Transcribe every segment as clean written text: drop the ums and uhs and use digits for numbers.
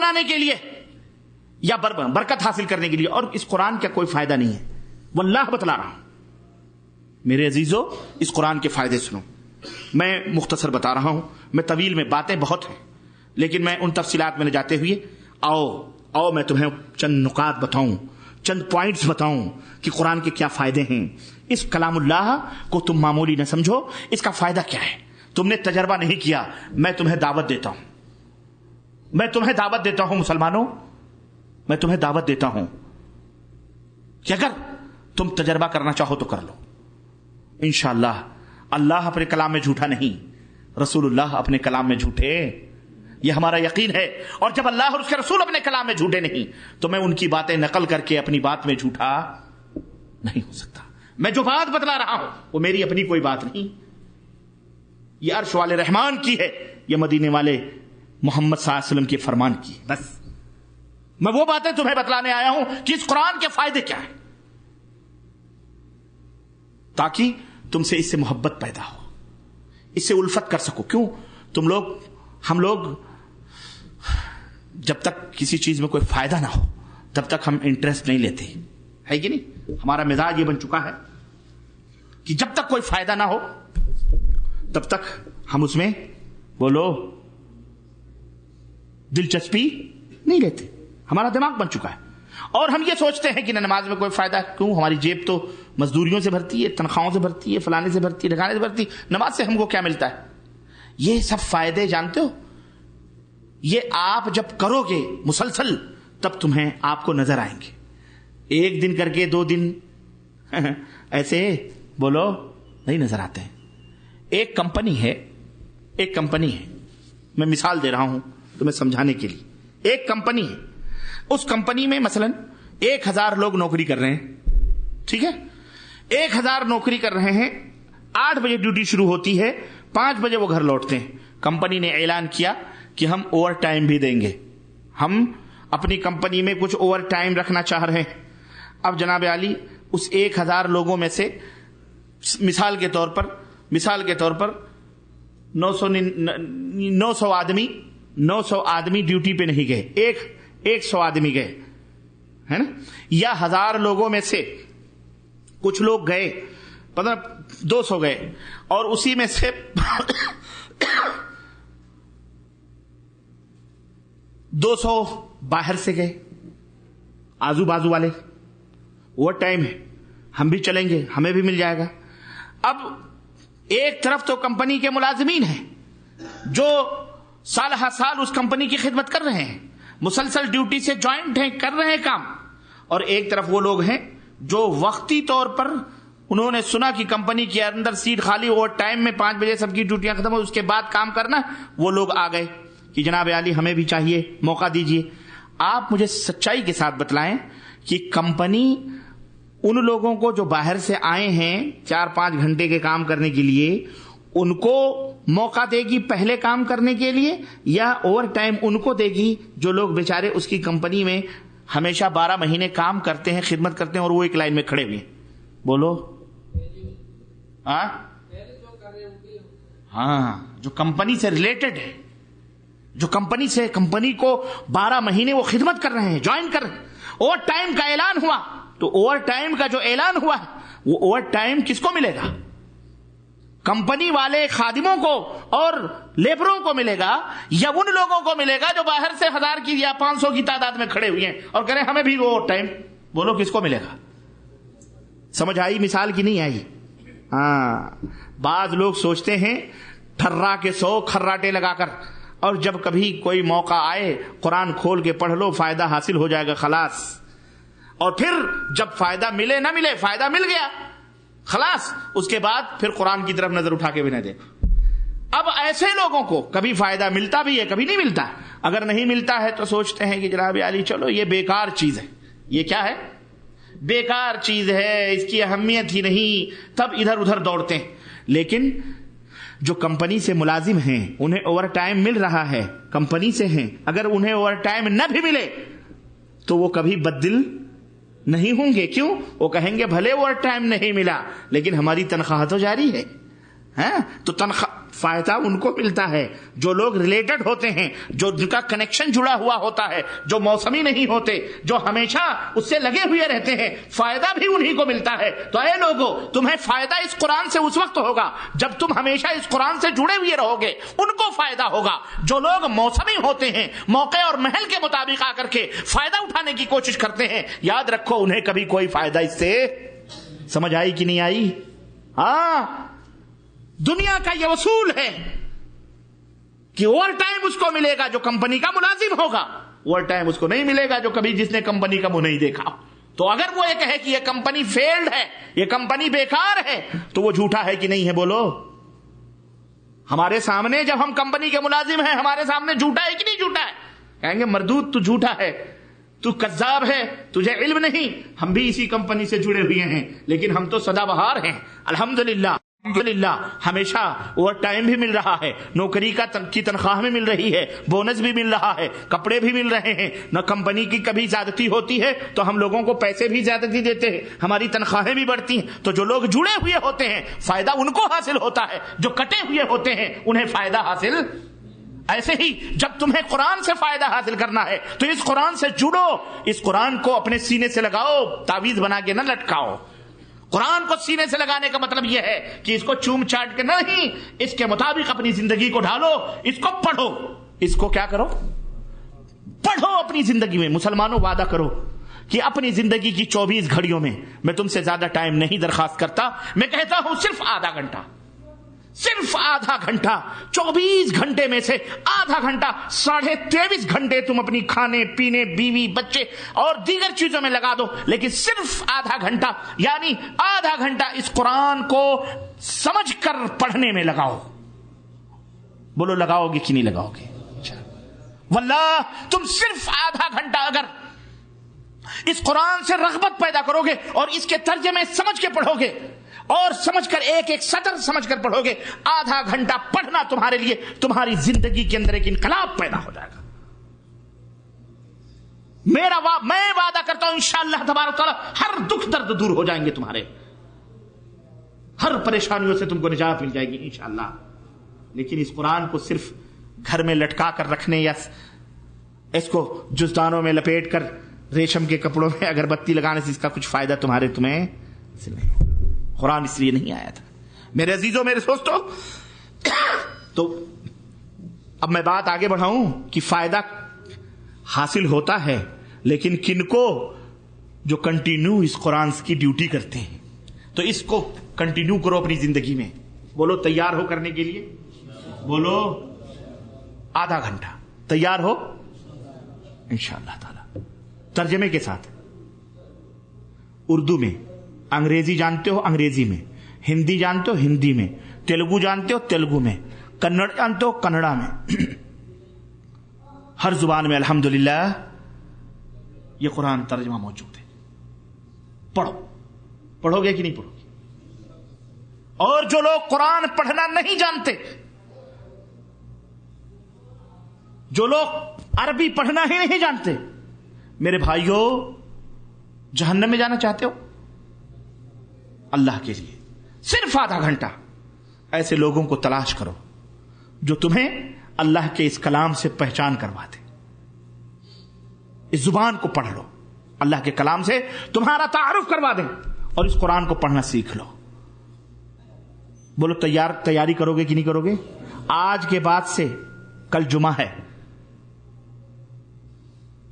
بنانے کے لیے یا برکت حاصل کرنے کے لیے، اور اس قرآن کا کوئی فائدہ نہیں ہے. واللہ بتلا رہا ہوں میرے عزیزو، اس قرآن کے فائدے سنو. میں مختصر بتا رہا ہوں، میں طویل میں باتیں بہت ہیں، لیکن میں ان تفصیلات میں نہ جاتے ہوئے آؤ میں تمہیں چند نکات بتاؤں، چند پوائنٹس بتاؤں کہ قرآن کے کیا فائدے ہیں. اس کلام اللہ کو تم معمولی نہ سمجھو، اس کا فائدہ کیا ہے. تم نے تجربہ نہیں کیا، میں تمہیں دعوت دیتا ہوں، میں تمہیں دعوت دیتا ہوں مسلمانوں، میں تمہیں دعوت دیتا ہوں کہ اگر تم تجربہ کرنا چاہو تو کر لو. انشاءاللہ اللہ اپنے کلام میں جھوٹا نہیں، رسول اللہ اپنے کلام میں جھوٹے، یہ ہمارا یقین ہے. اور جب اللہ اور اس کے رسول اپنے کلام میں جھوٹے نہیں تو میں ان کی باتیں نقل کر کے اپنی بات میں جھوٹا نہیں ہو سکتا. میں جو بات بتلا رہا ہوں وہ میری اپنی کوئی بات نہیں، یہ عرش والے رحمان کی ہے، یہ مدینے والے محمد صلی اللہ علیہ وسلم کے فرمان کی. بس میں وہ باتیں تمہیں بتلانے آیا ہوں کہ اس قرآن کے فائدے کیا ہیں، تاکہ تم سے اس سے محبت پیدا ہو، اس سے الفت کر سکو. کیوں ہم لوگ جب تک کسی چیز میں کوئی فائدہ نہ ہو تب تک ہم انٹرسٹ نہیں لیتے، ہے کہ نہیں؟ ہمارا مزاج یہ بن چکا ہے کہ جب تک کوئی فائدہ نہ ہو تب تک ہم اس میں دلچسپی نہیں لیتے. ہمارا دماغ بن چکا ہے، اور ہم یہ سوچتے ہیں کہ نماز میں کوئی فائدہ ہے. کیوں؟ ہماری جیب تو مزدوریوں سے بھرتی ہے، تنخواہوں سے بھرتی ہے، فلانے سے بھرتی ہے، ڈھکانے سے بھرتی ہے، نماز سے ہم کو کیا ملتا ہے؟ یہ سب فائدے جانتے ہو، یہ آپ جب کرو گے مسلسل تب تمہیں آپ کو نظر آئیں گے. ایک دن کر کے 2 دن ایسے نہیں نظر آتے ہیں. ایک کمپنی ہے، میں مثال دے رہا ہوں تمہیں سمجھانے کے لیے. ایک کمپنی ہے، اس کمپنی میں مثلا 1000 لوگ نوکری کر رہے ہیں، ٹھیک ہے؟ 1000 نوکری کر رہے ہیں. 8 بجے ڈیوٹی شروع ہوتی ہے، 5 بجے وہ گھر لوٹتے ہیں. کمپنی نے اعلان کیا کہ ہم اوور ٹائم بھی دیں گے، ہم اپنی کمپنی میں کچھ اوور ٹائم رکھنا چاہ رہے ہیں. اب جناب عالی اس 1000 لوگوں میں سے مثال کے طور پر 900 آدمی ڈیوٹی پہ نہیں گئے، 100 آدمی گئے، ہے نا؟ یا 1000 لوگوں میں سے کچھ لوگ گئے، 200 گئے، اور اسی میں سے 200 باہر سے گئے، آزو بازو والے. اوور ٹائم ہے، ہم بھی چلیں گے، ہمیں بھی مل جائے گا. اب ایک طرف تو کمپنی کے ملازمین ہیں جو سال ہر سال اس کمپنی کی خدمت کر رہے ہیں، مسلسل ڈیوٹی سے جوائنٹ ہیں، کر رہے ہیں کام. اور ایک طرف وہ لوگ ہیں جو وقتی طور پر انہوں نے سنا کہ کمپنی کے اندر سیٹ خالی، اوور ٹائم میں 5 بجے سب کی ڈیوٹیاں ختم ہو، اس کے بعد کام کرنا. وہ لوگ آ گئے کہ جناب عالی ہمیں بھی چاہیے، موقع دیجیے. آپ مجھے سچائی کے ساتھ بتلائیں کہ کمپنی ان لوگوں کو جو باہر سے آئے ہیں 4-5 گھنٹے کے کام کرنے کے لیے، ان کو موقع دے گی پہلے کام کرنے کے لیے، یا اوور ٹائم ان کو دے گی جو لوگ بیچارے اس کی کمپنی میں ہمیشہ 12 مہینے کام کرتے ہیں، خدمت کرتے ہیں، اور وہ ایک لائن میں کھڑے ہوئے ہیں؟ بولو. ہاں، جو کمپنی سے ریلیٹڈ ہے، جو کمپنی کو 12 مہینے وہ خدمت کر رہے ہیں، جوائن کر رہے ہیں. اوور ٹائم کا اعلان ہوا تو اوور ٹائم کا جو اعلان ہوا ہے وہ اوور ٹائم کس کو ملے گا؟ کمپنی والے خادموں کو اور لیبروں کو ملے گا، یا ان لوگوں کو ملے گا جو باہر سے 1000 کی یا 500 کی تعداد میں کھڑے ہوئے ہیں اور کہہ رہے ہیں ہمیں بھی اوور ٹائم؟ بولو کس کو ملے گا؟ سمجھ آئی مثال کی نہیں آئی؟ ہاں، بعض لوگ سوچتے ہیں ٹھرا کے 100 کھراٹے لگا کر، اور جب کبھی کوئی موقع آئے قرآن کھول کے پڑھ لو، فائدہ حاصل ہو جائے گا، خلاص. اور پھر جب فائدہ ملے نہ ملے، فائدہ مل گیا خلاص، اس کے بعد پھر قرآن کی طرف نظر اٹھا کے بھی نہ دیکھو. اب ایسے لوگوں کو کبھی فائدہ ملتا بھی ہے، کبھی نہیں ملتا. اگر نہیں ملتا ہے تو سوچتے ہیں کہ جناب عالی چلو یہ بیکار چیز ہے. یہ کیا ہے؟ بیکار چیز ہے، اس کی اہمیت ہی نہیں، تب ادھر ادھر دوڑتے ہیں. لیکن جو کمپنی سے ملازم ہیں انہیں اوور ٹائم مل رہا ہے، کمپنی سے ہیں، اگر انہیں اوور ٹائم نہ بھی ملے تو وہ کبھی بددل نہیں ہوں گے. کیوں؟ وہ کہیں گے بھلے اوور ٹائم نہیں ملا لیکن ہماری تنخواہ تو جاری ہے. تو تنخواہ فائدہ ان کو ملتا ہے جو لوگ ریلیٹڈ ہوتے ہیں، جو جن کا کنیکشن جڑا ہوا ہوتا ہے، جو موسمی نہیں ہوتے، جو ہمیشہ اس سے لگے ہوئے رہتے ہیں، فائدہ بھی انہی کو ملتا ہے۔ تو اے لوگوں، تمہیں فائدہ اس قرآن سے اس وقت ہوگا جب تم ہمیشہ اس قرآن سے جڑے ہوئے رہو گے، ان کو فائدہ ہوگا۔ جو لوگ موسمی ہوتے ہیں، موقع اور محل کے مطابق آ کر کے فائدہ اٹھانے کی کوشش کرتے ہیں، یاد رکھو انہیں کبھی کوئی فائدہ اس سے، سمجھ آئی کہ نہیں آئی؟ ہاں، دنیا کا یہ اصول ہے کہ اوور ٹائم اس کو ملے گا جو کمپنی کا ملازم ہوگا، اوور ٹائم اس کو نہیں ملے گا جو کبھی جس نے کمپنی کا منہ نہیں دیکھا۔ تو اگر وہ یہ کہے کہ یہ کمپنی فیلڈ ہے، یہ کمپنی بیکار ہے، تو وہ جھوٹا ہے کہ نہیں ہے؟ بولو۔ ہمارے سامنے جب ہم کمپنی کے ملازم ہیں، ہمارے سامنے جھوٹا ہے کہ نہیں جھوٹا ہے؟ کہیں گے مردود تو جھوٹا ہے، تو کذاب ہے، تجھے علم نہیں۔ ہم بھی اسی کمپنی سے جڑے ہوئے ہیں، لیکن ہم تو سدا بہار ہیں، الحمدللہ ہمیشہ اوور ٹائم بھی مل رہا ہے، نوکری کی تنخواہ بھی مل رہی ہے، بونس بھی مل رہا ہے، کپڑے بھی مل رہے ہیں، نہ کمپنی کی کبھی زیادتی ہوتی ہے تو ہم لوگوں کو پیسے بھی زیادتی دیتے ہیں، ہماری تنخواہیں بھی بڑھتی ہیں۔ تو جو لوگ جڑے ہوئے ہوتے ہیں فائدہ ان کو حاصل ہوتا ہے، جو کٹے ہوئے ہوتے ہیں انہیں فائدہ حاصل۔ ایسے ہی جب تمہیں قرآن سے فائدہ حاصل کرنا ہے تو اس قرآن سے جڑو، اس قرآن کو اپنے سینے سے لگاؤ، تعویذ بنا کے نہ لٹکاؤ۔ قرآن کو سینے سے لگانے کا مطلب یہ ہے کہ اس کو چوم چاٹ کے نہیں، اس کے مطابق اپنی زندگی کو ڈھالو، اس کو پڑھو، اس کو کیا کرو؟ پڑھو اپنی زندگی میں۔ مسلمانوں وعدہ کرو کہ اپنی زندگی کی 24 گھڑیوں میں میں تم سے زیادہ ٹائم نہیں درخواست کرتا، میں کہتا ہوں صرف آدھا گھنٹہ، صرف آدھا گھنٹہ، 24 گھنٹے میں سے آدھا گھنٹہ، 23.5 گھنٹے تم اپنی کھانے پینے، بیوی بچے اور دیگر چیزوں میں لگا دو، لیکن صرف آدھا گھنٹہ، یعنی آدھا گھنٹہ اس قرآن کو سمجھ کر پڑھنے میں لگاؤ۔ بولو لگاؤ گے کہ نہیں لگاؤ گے؟ واللہ تم صرف آدھا گھنٹہ اگر اس قرآن سے رغبت پیدا کرو گے اور اس کے ترجمے سمجھ کے پڑھو گے اور سمجھ کر ایک ایک سطر سمجھ کر پڑھو گے، آدھا گھنٹہ پڑھنا تمہارے لیے تمہاری زندگی کے اندر ایک انقلاب پیدا ہو جائے گا۔ میں وعدہ کرتا ہوں انشاءاللہ تبارک تعالی ہر دکھ درد دور ہو جائیں گے تمہارے، ہر پریشانیوں سے تم کو نجات مل جائے گی انشاءاللہ۔ لیکن اس قرآن کو صرف گھر میں لٹکا کر رکھنے یا اس کو جزدانوں میں لپیٹ کر ریشم کے کپڑوں میں اگربتی لگانے سے اس کا کچھ فائدہ تمہیں نہیں۔ قرآن اس لیے نہیں آیا تھا میرے عزیزوں، میرے دوستوں۔ تو اب میں بات آگے بڑھاؤں کہ فائدہ حاصل ہوتا ہے لیکن کن کو؟ جو کنٹینیو اس قرآن کی ڈیوٹی کرتے ہیں۔ تو اس کو کنٹینیو کرو اپنی زندگی میں۔ بولو تیار ہو کرنے کے لیے؟ بولو آدھا گھنٹہ تیار ہو انشاءاللہ تعالی، ترجمے کے ساتھ، اردو میں، انگریزی جانتے ہو انگریزی میں، ہندی جانتے ہو ہندی میں، تیلگو جانتے ہو تیلگو میں، کنڑ جانتے ہو کنڑا میں، ہر زبان میں الحمدللہ یہ قرآن ترجمہ موجود ہے۔ پڑھو گے کہ نہیں پڑھو گے؟ اور جو لوگ قرآن پڑھنا نہیں جانتے، جو لوگ عربی پڑھنا ہی نہیں جانتے، میرے بھائیوں جہنم میں جانا چاہتے ہو؟ اللہ کے لیے صرف آدھا گھنٹہ ایسے لوگوں کو تلاش کرو جو تمہیں اللہ کے اس کلام سے پہچان کروا دے۔ اس زبان کو پڑھ لو، اللہ کے کلام سے تمہارا تعارف کروا دیں اور اس قرآن کو پڑھنا سیکھ لو۔ بولو تیاری کرو گے کہ نہیں کرو گے؟ آج کے بعد سے کل جمعہ ہے،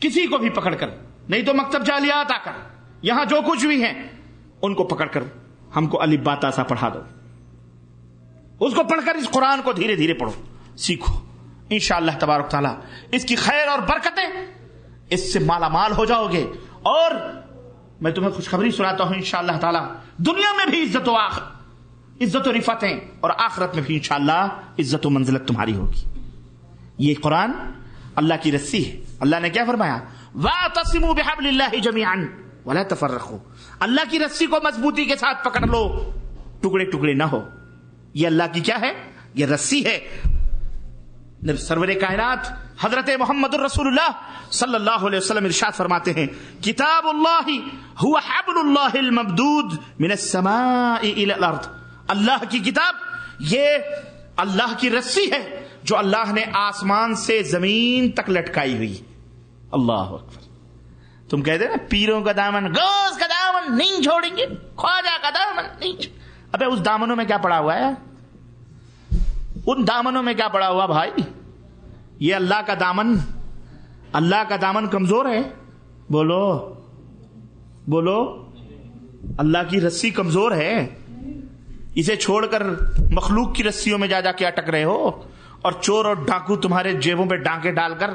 کسی کو بھی پکڑ کر، نہیں تو مکتب جالیات آ کر یہاں جو کچھ بھی ہیں ان کو پکڑ کر ہم کو الف با تا سا پڑھا دو، اس کو پڑھ کر اس قرآن کو دھیرے دھیرے پڑھو، سیکھو، انشاءاللہ تبارک تعالیٰ اس کی خیر اور برکتیں، اس سے مالا مال ہو جاؤ گے۔ اور میں تمہیں خوشخبری سناتا ہوں انشاءاللہ تعالیٰ دنیا میں بھی عزت و رفعتیں اور آخرت میں بھی انشاءاللہ عزت و منزلت تمہاری ہوگی۔ یہ قرآن اللہ کی رسی ہے۔ اللہ نے کیا فرمایا؟ وَاعْتَصِمُوا بِحَبْلِ اللَّهِ جَمِيعًا وَلَا تَفَرَّقُوا، اللہ کی رسی کو مضبوطی کے ساتھ پکڑ لو، ٹکڑے ٹکڑے نہ ہو۔ یہ اللہ کی کیا ہے؟ یہ رسی ہے۔ سرور کائنات حضرت محمد الرسول اللہ صلی اللہ علیہ وسلم ارشاد فرماتے ہیں، کتاب اللہ هو حبل اللہ الممدود من السماء الى الارض، اللہ کی کتاب یہ اللہ کی رسی ہے جو اللہ نے آسمان سے زمین تک لٹکائی ہوئی. اللہ اکبر. تم کہتے نا پیروں کا دامن، غوث کا دامن نہیں چھوڑیں گے، خواجہ کا دامن نہیں ابے اس دامنوں میں کیا پڑا ہوا ہے؟ ان دامنوں میں کیا پڑا ہوا بھائی؟ یہ اللہ کا دامن، اللہ کا دامن کمزور ہے؟ بولو بولو، اللہ کی رسی کمزور ہے؟ اسے چھوڑ کر مخلوق کی رسیوں میں جا کے اٹک رہے ہو، اور چور اور ڈاکو تمہارے جیبوں پہ ڈانکے ڈال کر